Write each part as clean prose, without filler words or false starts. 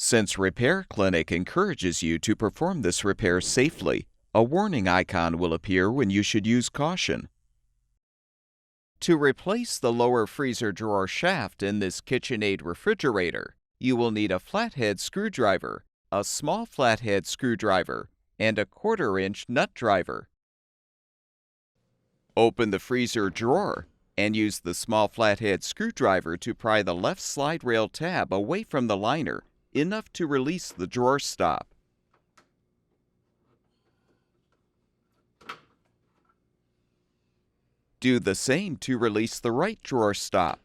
Since Repair Clinic encourages you to perform this repair safely, a warning icon will appear when you should use caution. To replace the lower freezer drawer shaft in this KitchenAid refrigerator, you will need a flathead screwdriver, a small flathead screwdriver, and a 1/4-inch nut driver. Open the freezer drawer and use the small flathead screwdriver to pry the left slide rail tab away from the liner enough to release the drawer stop. Do the same to release the right drawer stop.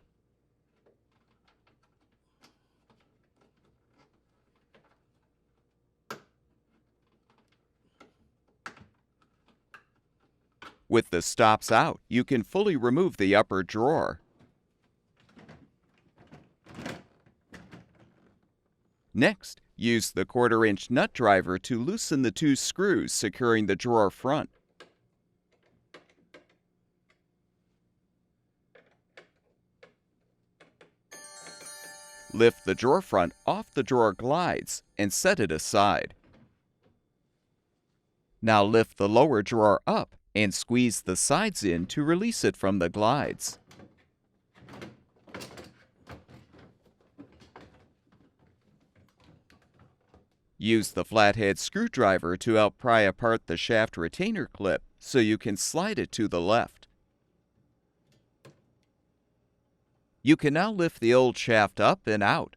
With the stops out, you can fully remove the upper drawer. Next, use the 1/4-inch nut driver to loosen the 2 screws securing the drawer front. Lift the drawer front off the drawer glides and set it aside. Now lift the lower drawer up and squeeze the sides in to release it from the glides. Use the flathead screwdriver to help pry apart the shaft retainer clip so you can slide it to the left. You can now lift the old shaft up and out.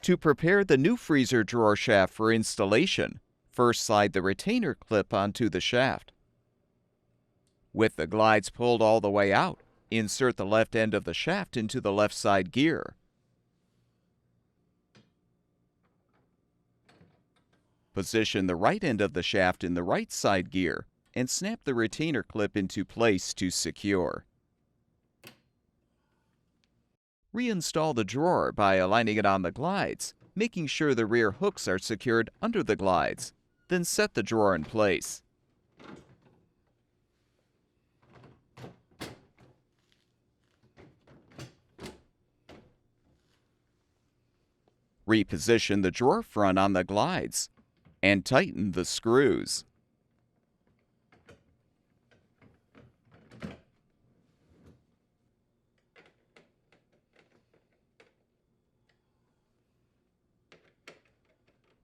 To prepare the new freezer drawer shaft for installation, first slide the retainer clip onto the shaft. With the glides pulled all the way out, insert the left end of the shaft into the left side gear. Position the right end of the shaft in the right side gear and snap the retainer clip into place to secure. Reinstall the drawer by aligning it on the glides, making sure the rear hooks are secured under the glides. Then set the drawer in place. Reposition the drawer front on the glides and tighten the screws.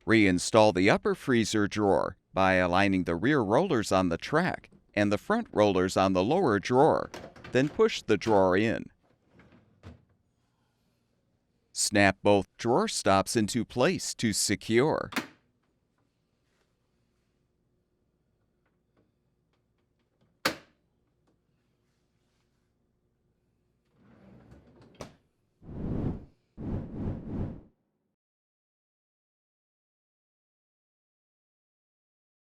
Reinstall the upper freezer drawer by aligning the rear rollers on the track and the front rollers on the lower drawer. Then push the drawer in. Snap both drawer stops into place to secure.